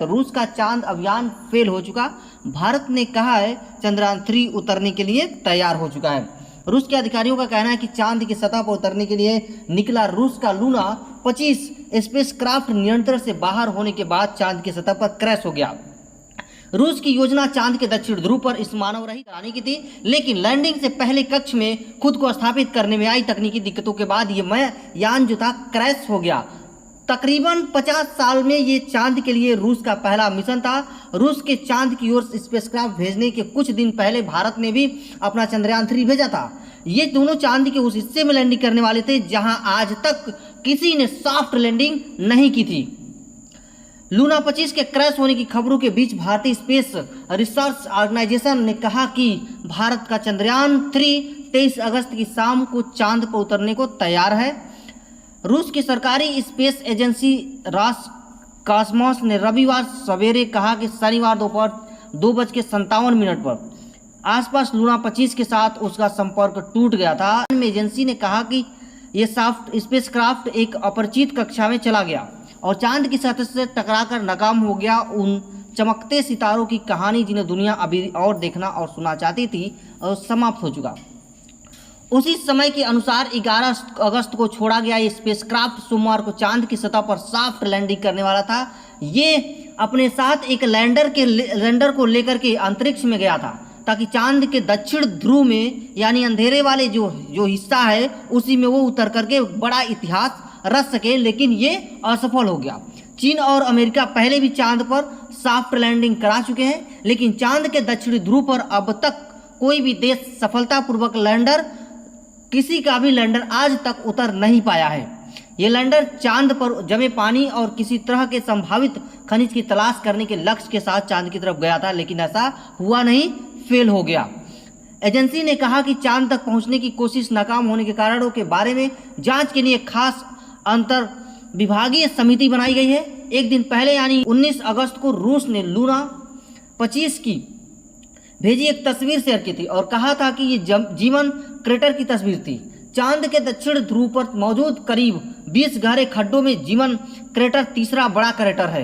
रूस का चांद अभियान फेल हो चुका। भारत ने कहा है चंद्रयान 3 उतरने के लिए तैयार हो चुका है। रूस के अधिकारियों का कहना है कि चांद की सतह पर उतरने के लिए निकला रूस का लूना 25 स्पेसक्राफ्ट नियंत्रण से बाहर होने के बाद चांद की सतह पर क्रैश हो गया। रूस की योजना चांद के दक्षिण ध्रुव पर इस मानव रहित कराने की थी, लेकिन लैंडिंग से पहले कक्ष में खुद को स्थापित करने में आई तकनीकी दिक्कतों के बाद ये यान जो था क्रैश हो गया। तकरीबन 50 साल में ये चांद के लिए रूस का पहला मिशन था। रूस के चांद की ओर स्पेसक्राफ्ट भेजने के कुछ दिन पहले भारत ने भी अपना चंद्रयान 3 भेजा था। ये दोनों चांद के उस हिस्से में लैंडिंग करने वाले थे जहां आज तक किसी ने सॉफ्ट लैंडिंग नहीं की थी। लूना 25 के क्रैश होने की खबरों के बीच भारतीय स्पेस रिसर्च ऑर्गेनाइजेशन ने कहा कि भारत का चंद्रयान 3 23 अगस्त की शाम को चांद पर उतरने को तैयार है। रूस की सरकारी स्पेस एजेंसी रोसकॉस्मोस ने रविवार सवेरे कहा कि शनिवार दोपहर 2:57 पर आसपास लूना 25 के साथ उसका संपर्क टूट गया था। एजेंसी ने कहा कि यह सॉफ्ट स्पेसक्राफ्ट एक अपरिचित कक्षा में चला गया और चांद की सतह से टकराकर नाकाम हो गया। उन चमकते सितारों की कहानी जिन्हें दुनिया अभी और देखना और सुनना चाहती थी और समाप्त हो चुका। उसी समय के अनुसार 11 अगस्त को छोड़ा गया ये स्पेसक्राफ्ट सोमवार को चांद की सतह पर सॉफ्ट लैंडिंग करने वाला था। ये अपने साथ एक लैंडर को लेकर के अंतरिक्ष में गया था ताकि चांद के दक्षिण ध्रुव में यानी अंधेरे वाले जो हिस्सा है उसी में वो उतर करके बड़ा इतिहास रच सके, लेकिन ये असफल हो गया। चीन और अमेरिका पहले भी चांद पर सॉफ्ट लैंडिंग करा चुके हैं, लेकिन चांद के दक्षिणी ध्रुव पर अब तक कोई भी देश सफलतापूर्वक किसी का भी लैंडर आज तक उतर नहीं पाया है। ये लैंडर चांद पर जमे पानी और किसी तरह के संभावित खनिज की तलाश करने के लक्ष्य के साथ चांद की तरफ गया था, लेकिन ऐसा हुआ नहीं, फेल हो गया। एजेंसी ने कहा कि चांद तक पहुंचने की कोशिश नाकाम होने के कारणों के बारे में जांच के लिए खास अंतर विभागीय समिति बनाई गई है। एक दिन पहले यानी 19 अगस्त को रूस ने लूना 25 की भेजी एक तस्वीर शेयर की थी और कहा था कि ये जीवन क्रेटर की तस्वीर थी। चांद के दक्षिण ध्रुव पर मौजूद करीब 20 गहरे खड्डों में जीवन क्रेटर तीसरा बड़ा क्रेटर है।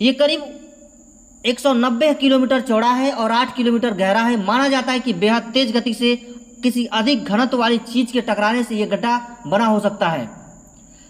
ये करीब 190 किलोमीटर चौड़ा है और 8 किलोमीटर गहरा है। माना जाता है कि बेहद तेज गति से किसी अधिक घनत्व वाली चीज के टकराने से यह गड्ढा बना हो सकता है।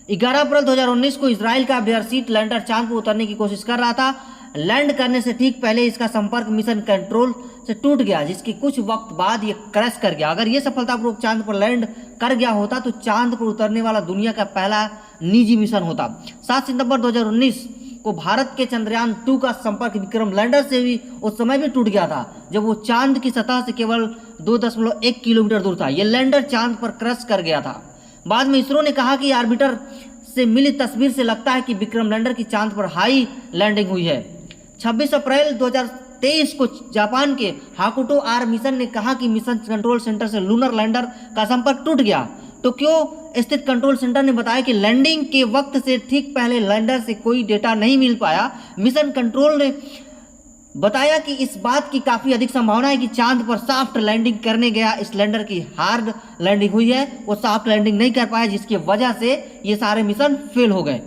11 अप्रैल 2019 को इजराइल का बेयरसीट लैंडर चांद पर उतरने की कोशिश कर रहा था। लैंड करने से ठीक पहले इसका संपर्क मिशन कंट्रोल से टूट गया, जिसके कुछ वक्त बाद ये क्रैश कर गया। अगर ये सफलतापूर्वक चांद पर लैंड कर गया होता तो चांद पर उतरने वाला दुनिया का पहला निजी मिशन होता। 7 सितंबर 2019 को भारत के चंद्रयान 2 का संपर्क विक्रम लैंडर से भी उस समय भी टूट गया था जब वो चांद की सतह से केवल 2.1 किलोमीटर दूर था। ये लैंडर चांद पर क्रैश कर गया था। बाद में इसरो ने कहा कि ऑर्बिटर से मिली तस्वीर से लगता है कि विक्रम लैंडर की चांद पर हाई लैंडिंग हुई है। 26 अप्रैल 2023 को जापान के हाकुटो आर मिशन ने कहा कि मिशन कंट्रोल सेंटर से लूनर लैंडर का संपर्क टूट गया। टोक्यो स्थित कंट्रोल सेंटर ने बताया कि लैंडिंग के वक्त से ठीक पहले लैंडर से कोई डेटा नहीं मिल पाया। मिशन कंट्रोल ने बताया कि इस बात की काफ़ी अधिक संभावना है कि चांद पर सॉफ्ट लैंडिंग करने गया इस लैंडर की हार्ड लैंडिंग हुई है, वो सॉफ्ट लैंडिंग नहीं कर पाया, जिसकी वजह से ये सारे मिशन फेल हो गए।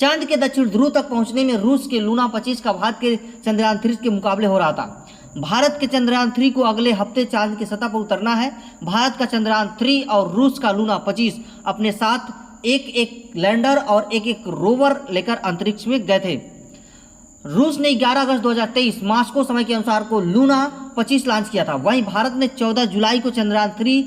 चांद के दक्षिण ध्रुव तक पहुंचने में रूस के लूना 25 का भारत के चंद्रयान 3 के मुकाबले हो रहा था। भारत के चंद्रयान 3 को अगले हफ्ते चांद की सतह पर उतरना है। भारत का चंद्रयान 3 और रूस का लूना 25 अपने साथ एक लैंडर और एक रोवर लेकर अंतरिक्ष में गए थे। रूस ने 11 अगस्त 2023 मॉस्को समय के अनुसार को लूना 25 लॉन्च किया था। वहीं भारत ने 14 जुलाई को चंद्रयान 3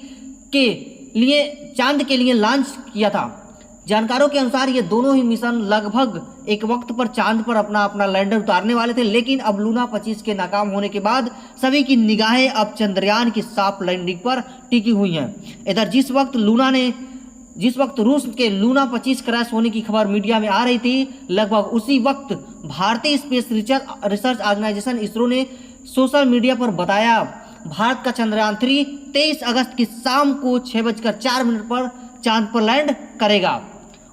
के लिए चांद के लिए लॉन्च किया था। जानकारों के अनुसार ये दोनों ही मिशन लगभग एक वक्त पर चांद पर अपना लैंडर उतारने वाले थे, लेकिन अब लूना 25 के नाकाम होने के बाद सभी की निगाहें अब चंद्रयान की सॉफ्ट लैंडिंग पर टिकी हुई हैं। इधर जिस वक्त रूस के लूना 25 क्रैश होने की खबर मीडिया में आ रही थी, लगभग उसी वक्त भारतीय स्पेस रिसर्च ऑर्गेनाइजेशन इसरो ने सोशल मीडिया पर बताया भारत का चंद्रयान 3 23 अगस्त की शाम को 6:04 पर चांद पर लैंड करेगा।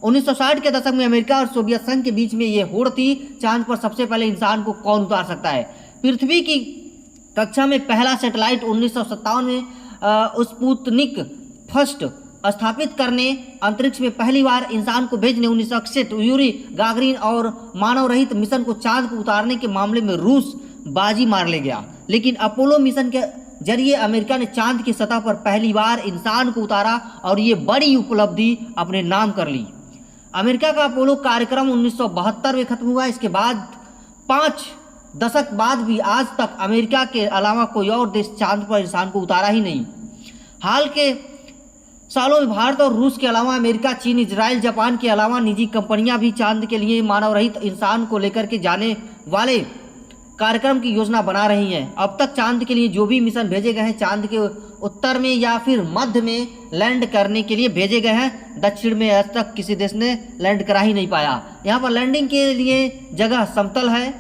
1960 के दशक में अमेरिका और सोवियत संघ के बीच में ये होड़ थी, चांद पर सबसे पहले इंसान को कौन उतार सकता है। पृथ्वी की कक्षा में पहला सैटेलाइट 1957 में स्पुतनिक फर्स्ट स्थापित करने, अंतरिक्ष में पहली बार इंसान को भेजने 1961 यूरी गागरिन और मानव रहित मिशन को चांद को उतारने के मामले में रूस बाजी मार ले गया। लेकिन अपोलो मिशन के जरिए अमेरिका ने चांद की सतह पर पहली बार इंसान को उतारा और ये बड़ी उपलब्धि अपने नाम कर ली। अमेरिका का अपोलो कार्यक्रम 1972 में खत्म हुआ। इसके बाद 5 दशक बाद भी आज तक अमेरिका के अलावा कोई और देश चांद पर इंसान को उतारा ही नहीं। हाल के सालों में भारत और रूस के अलावा अमेरिका, चीन, इजराइल, जापान के अलावा निजी कंपनियां भी चांद के लिए मानव रहित इंसान को लेकर के जाने वाले कार्यक्रम की योजना बना रही हैं। अब तक चांद के लिए जो भी मिशन भेजे गए हैं चांद के उत्तर में या फिर मध्य में लैंड करने के लिए भेजे गए हैं। दक्षिण में आज तक किसी देश ने लैंड करा ही नहीं पाया। यहाँ पर लैंडिंग के लिए जगह समतल है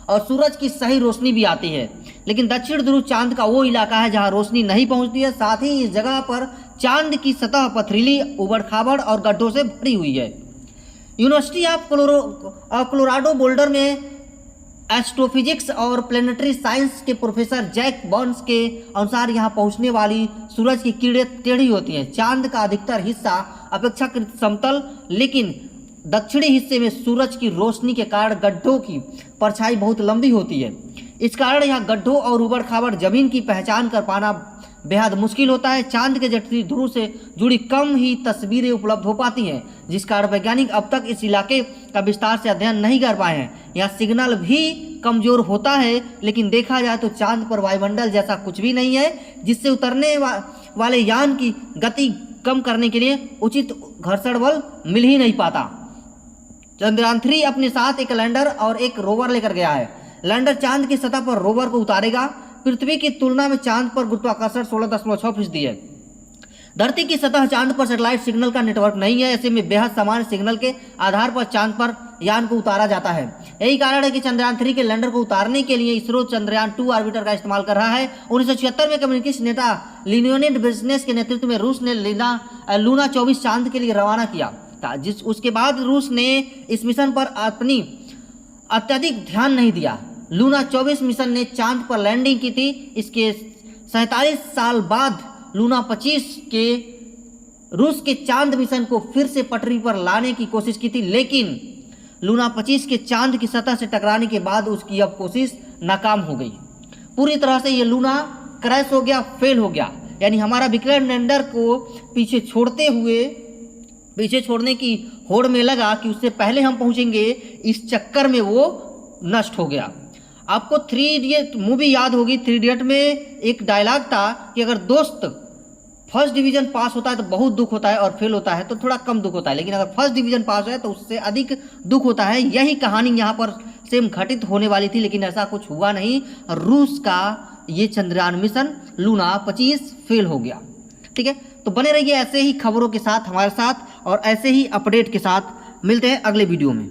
और सूरज की सही रोशनी भी आती है। लेकिन दक्षिण ध्रुव चांद का वो इलाका है जहाँ रोशनी नहीं पहुँचती है। साथ ही इस जगह पर चांद की सतह पथरीली, उबड़ खाबड़ और गड्ढों से भरी हुई है। यूनिवर्सिटी ऑफ कोलोराडो बोल्डर में एस्ट्रोफिजिक्स और प्लेनेटरी साइंस के प्रोफेसर जैक बर्न्स के अनुसार यहाँ पहुँचने वाली सूरज की किरणें टेढ़ी होती हैं। चांद का अधिकतर हिस्सा अपेक्षाकृत समतल, लेकिन दक्षिणी हिस्से में सूरज की रोशनी के कारण गड्ढों की परछाई बहुत लंबी होती है। इस कारण यहाँ गड्ढों और उबड़ खाबड़ जमीन की पहचान कर पाना बेहद मुश्किल होता है। चांद के जटिल ध्रुव से जुड़ी कम ही तस्वीरें उपलब्ध हो पाती हैं, जिस कारण वैज्ञानिक अब तक इस इलाके का विस्तार से अध्ययन नहीं कर पाए हैं। यहाँ सिग्नल भी कमजोर होता है, लेकिन देखा जाए तो चांद पर वायुमंडल जैसा कुछ भी नहीं है, जिससे उतरने वाले यान की गति कम करने के लिए उचित घर्षण बल मिल ही नहीं पाता। चंद्रयान 3 अपने साथ एक लैंडर और एक रोवर लेकर गया है। लैंडर चांद की सतह पर रोवर को उतारेगा। पृथ्वी की तुलना में चांद पर गुरुत्वाकर्षण 16.6% है। धरती की सतह चांद पर सैटेलाइट सिग्नल का नेटवर्क नहीं है। ऐसे में बेहद सामान्य सिग्नल के आधार पर चांद पर यान को उतारा जाता है। यही कारण है कि चंद्रयान 3 के लैंडर को उतारने के लिए इसरो चंद्रयान 2 ऑर्बिटर का इस्तेमाल कर रहा है। 1976 में कम्युनिकेशन नेता लियोनिड बिजनेस के नेतृत्व में रूस ने लूना 24 चांद के लिए रवाना किया था। उसके बाद रूस ने इस मिशन पर अपनी अत्यधिक ध्यान नहीं दिया। लूना 24 मिशन ने चांद पर लैंडिंग की थी। इसके 47 साल बाद लूना 25 के रूस के चांद मिशन को फिर से पटरी पर लाने की कोशिश की थी, लेकिन लूना 25 के चांद की सतह से टकराने के बाद उसकी अब कोशिश नाकाम हो गई। पूरी तरह से ये लूना क्रैश हो गया, फेल हो गया। यानी हमारा विक्रम लैंडर को पीछे छोड़ने की होड़ में लगा कि उससे पहले हम पहुंचेंगे, इस चक्कर में वो नष्ट हो गया। आपको 3 इडियट मूवी याद होगी। 3 इडियट में एक डायलॉग था कि अगर दोस्त फर्स्ट डिवीजन पास होता है तो बहुत दुख होता है और फेल होता है तो थोड़ा कम दुख होता है, लेकिन अगर फर्स्ट डिवीजन पास है तो उससे अधिक दुख होता है। यही कहानी यहाँ पर सेम घटित होने वाली थी, लेकिन ऐसा कुछ हुआ नहीं। रूस का ये चंद्रयान मिशन लूना 25 फेल हो गया। ठीक है, तो बने रहिए ऐसे ही खबरों के साथ हमारे साथ और ऐसे ही अपडेट के साथ। मिलते हैं अगले वीडियो में।